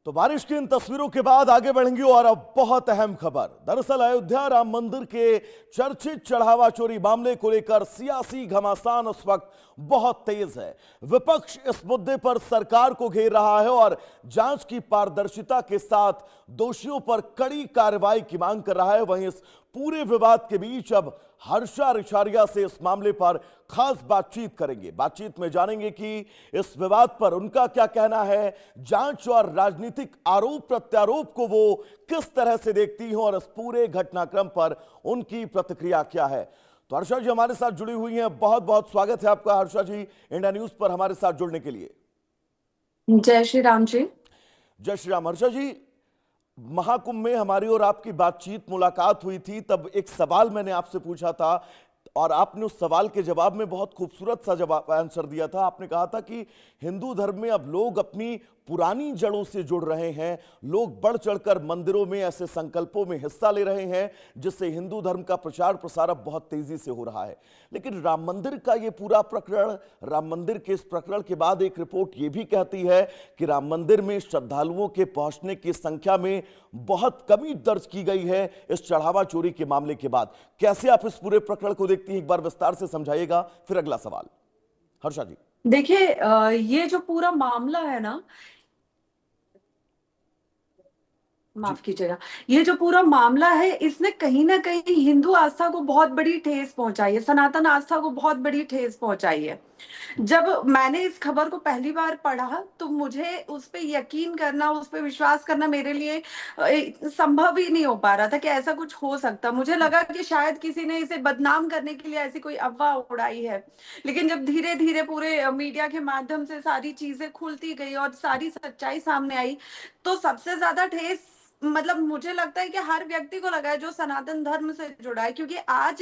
तो बारिश की इन तस्वीरों के बाद आगे बढ़ेंगे और अब बहुत अहम खबर। दरअसल अयोध्या राम मंदिर के चर्चित चढ़ावा चोरी मामले को लेकर सियासी घमासान उस वक्त बहुत तेज है। विपक्ष इस मुद्दे पर सरकार को घेर रहा है और जांच की पारदर्शिता के साथ दोषियों पर कड़ी कार्रवाई की मांग कर रहा है। वहीं इस पूरे विवाद के बीच अब हर्षा रिछारिया से इस मामले पर खास बातचीत करेंगे। बातचीत में जानेंगे कि इस विवाद पर उनका क्या कहना है, जांच और राजनीतिक आरोप प्रत्यारोप को वो किस तरह से देखती हैं और इस पूरे घटनाक्रम पर उनकी प्रतिक्रिया क्या है। तो हर्षा जी हमारे साथ जुड़ी हुई हैं, बहुत बहुत स्वागत है आपका हर्षा जी इंडिया न्यूज पर हमारे साथ जुड़ने के लिए। जय श्री राम जी। जय श्री राम। हर्षा जी, महाकुंभ में हमारी और आपकी बातचीत मुलाकात हुई थी, तब एक सवाल मैंने आपसे पूछा था और आपने उस सवाल के जवाब में बहुत खूबसूरत सा जवाब आंसर दिया था। आपने कहा था कि हिंदू धर्म में अब लोग अपनी पुरानी जड़ों से जुड़ रहे हैं, लोग बढ़ चढ़कर मंदिरों में ऐसे संकल्पों में हिस्सा ले रहे हैं जिससे हिंदू धर्म का प्रचार प्रसार अब बहुत तेजी से हो रहा है। लेकिन राम मंदिर का ये पूरा प्रकरण, राम मंदिर के इस प्रकरण के बाद एक रिपोर्ट ये भी कहती है कि राम मंदिर में श्रद्धालुओं के पहुंचने की संख्या में बहुत कमी दर्ज की गई है इस चढ़ावा चोरी के मामले के बाद। कैसे आप इस पूरे प्रकरण को देखती हैं, एक बार विस्तार से समझाइएगा, फिर अगला सवाल। हर्षा जी देखिए, ये जो पूरा मामला है ना, जी। माफ कीजिएगा, ये जो पूरा मामला है इसने कहीं ना कहीं हिंदू आस्था को बहुत बड़ी ठेस पहुंचाई है, सनातन आस्था को बहुत बड़ी ठेस पहुंचाई है। जब मैंने इस खबर को पहली बार पढ़ा तो मुझे उस पे यकीन करना, उस पे विश्वास करना मेरे लिए संभव ही नहीं हो पा रहा था कि ऐसा कुछ हो सकता। मुझे लगा कि शायद किसी ने इसे बदनाम करने के लिए ऐसी कोई अफवाह उड़ाई है। लेकिन जब धीरे धीरे पूरे मीडिया के माध्यम से सारी चीजें खुलती गई और सारी सच्चाई सामने आई, तो सबसे ज्यादा ठेस मतलब मुझे लगता है कि हर व्यक्ति को लगा है जो सनातन धर्म से जुड़ा है। क्योंकि आज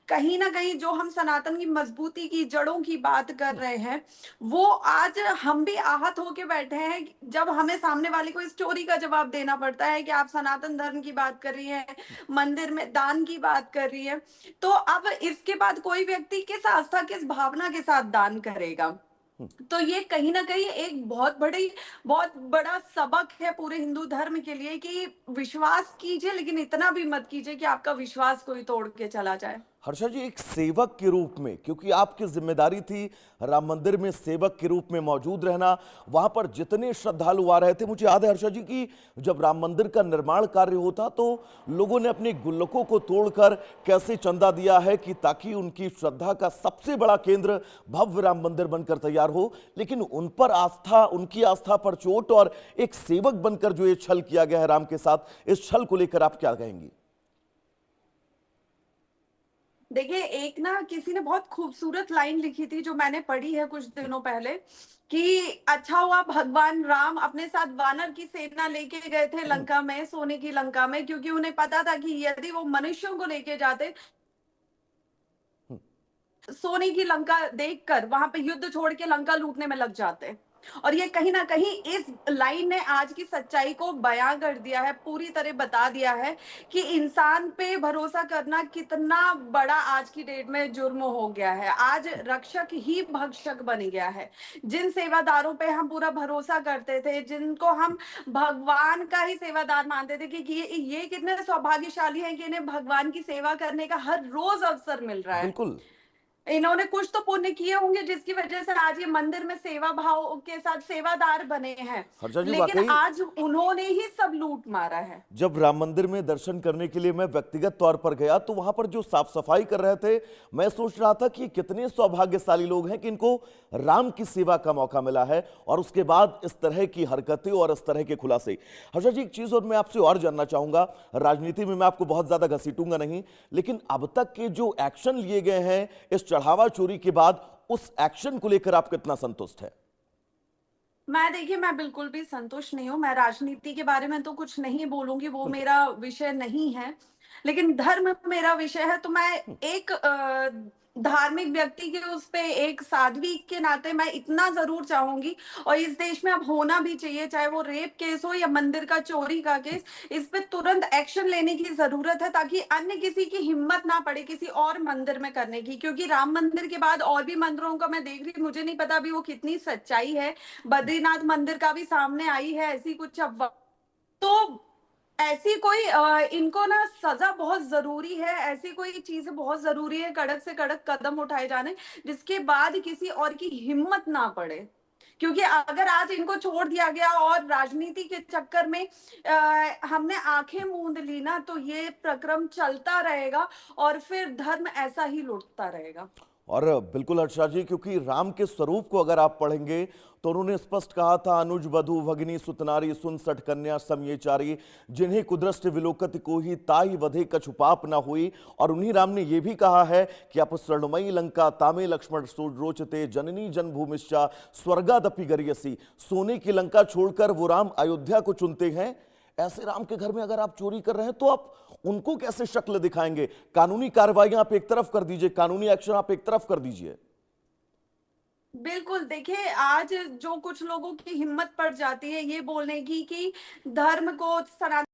कहीं ना कहीं जो हम सनातन की मजबूती की जड़ों की बात कर रहे हैं, वो आज हम भी आहत होके बैठे हैं जब हमें सामने वाले को इस चोरी का जवाब देना पड़ता है कि आप सनातन धर्म की बात कर रही हैं, मंदिर में दान की बात कर रही है। तो अब इसके बाद कोई व्यक्ति किस आस्था, किस भावना के साथ दान करेगा? तो ये कहीं ना कहीं एक बहुत बड़ा सबक है पूरे हिंदू धर्म के लिए कि विश्वास कीजिए, लेकिन इतना भी मत कीजिए कि आपका विश्वास कोई तोड़ के चला जाए। हर्षा जी, एक सेवक के रूप में, क्योंकि आपकी जिम्मेदारी थी राम मंदिर में सेवक के रूप में मौजूद रहना, वहां पर जितने श्रद्धालु आ रहे थे, मुझे याद है हर्षा जी कि जब राम मंदिर का निर्माण कार्य होता तो लोगों ने अपने गुल्लकों को तोड़कर कैसे चंदा दिया है कि ताकि उनकी श्रद्धा का सबसे बड़ा केंद्र भव्य राम मंदिर बनकर तैयार हो। लेकिन उन पर आस्था, उनकी आस्था पर चोट और एक सेवक बनकर जो ये छल किया गया है राम के साथ, इस छल को लेकर आप क्या कहेंगी? देखिए, एक ना किसी ने बहुत खूबसूरत लाइन लिखी थी जो मैंने पढ़ी है कुछ दिनों पहले, कि अच्छा हुआ भगवान राम अपने साथ वानर की सेना लेके गए थे लंका में, सोने की लंका में, क्योंकि उन्हें पता था कि यदि वो मनुष्यों को लेके जाते, सोने की लंका देखकर वहां पे युद्ध छोड़ के लंका लूटने में लग जाते। और ये कहीं ना कहीं इस लाइन ने आज की सच्चाई को बयां कर दिया है, पूरी तरह बता दिया है कि इंसान पे भरोसा करना कितना बड़ा आज की डेट में जुर्म हो गया है। आज रक्षक ही भक्षक बन गया है। जिन सेवादारों पे हम पूरा भरोसा करते थे, जिनको हम भगवान का ही सेवादार मानते थे कि ये कितने सौभाग्यशाली हैं कि इन्हें भगवान की सेवा करने का हर रोज अवसर मिल रहा है। बिल्कुल। इन्होंने कुछ तो पुण्य किए होंगे जिसकी वजह से आज ये मंदिर में सेवा भाव के साथ सेवादार बने हैं। हर्षा जी लेकिन वाकई आज उन्होंने ही सब लूट मारा है। जब राम मंदिर में दर्शन करने के लिए मैं व्यक्तिगत तौर पर गया तो वहां पर जो साफ सफाई कर रहे थे, मैं सोच रहा था कि कितने सौभाग्यशाली लोग हैं कि इनको राम की सेवा का मौका मिला है, और उसके बाद इस तरह की हरकतें और इस तरह के खुलासे। हर्षा जी, एक चीज और मैं आपसे और जानना चाहूंगा, राजनीति में मैं आपको बहुत ज्यादा घसीटूंगा नहीं, लेकिन अब तक के जो एक्शन लिए गए हैं इस चढ़ावा चोरी के बाद, उस एक्शन को लेकर आप कितना संतुष्ट है? देखिए, मैं बिल्कुल भी संतुष्ट नहीं हूँ। मैं राजनीति के बारे में तो कुछ नहीं बोलूंगी, वो मेरा विषय नहीं है। लेकिन धर्म मेरा विषय है। तो मैं एक धार्मिक व्यक्ति के उस पे एक साध्वी के नाते मैं इतना जरूर चाहूंगी, और इस देश में अब होना भी चाहिए, चाहे वो रेप केस हो या मंदिर का चोरी का केस, इस पे तुरंत एक्शन लेने की जरूरत है, ताकि अन्य किसी की हिम्मत ना पड़े किसी और मंदिर में करने की। क्योंकि राम मंदिर के बाद और भी मंदिरों का मैं देख रही हूँ, मुझे नहीं पता अभी वो कितनी सच्चाई है, बद्रीनाथ मंदिर का भी सामने आई है ऐसी कुछ अफवाह। तो ऐसी कोई इनको ना सजा बहुत जरूरी है, ऐसी कोई चीज बहुत जरूरी है, कड़क से कड़क कदम उठाए जाने, जिसके बाद किसी और की हिम्मत ना पड़े। क्योंकि अगर आज इनको छोड़ दिया गया और राजनीति के चक्कर में हमने आंखें मूंद ली ना, तो ये प्रक्रम चलता रहेगा और फिर धर्म ऐसा ही लुटता रहेगा। और बिल्कुल हर्षा जी, क्योंकि राम के स्वरूप को अगर आप पढ़ेंगे तो उन्होंने स्पष्ट कहा था, अनुज वधु भगिनी सुतनारी सुन सठ कन्या समयेचारी, जिन्हें कुदृष्ट विलोकत को ही ताई वधे कछुपाप न हुई। और उन्हीं राम ने यह भी कहा है कि अप स्वर्णमयी लंका तामे लक्ष्मण रोचते जननी जन्मभूमिश्चा स्वर्गादपि गरियसी। सोने की लंका छोड़कर वो राम अयोध्या को चुनते हैं। ऐसे राम के घर में अगर आप चोरी कर रहे हैं तो आप उनको कैसे शक्ल दिखाएंगे? कानूनी कार्रवाई आप एक तरफ कर दीजिए, कानूनी एक्शन आप एक तरफ कर दीजिए। बिल्कुल, देखिए आज जो कुछ लोगों की हिम्मत पड़ जाती है ये बोलने की कि धर्म को, सनातन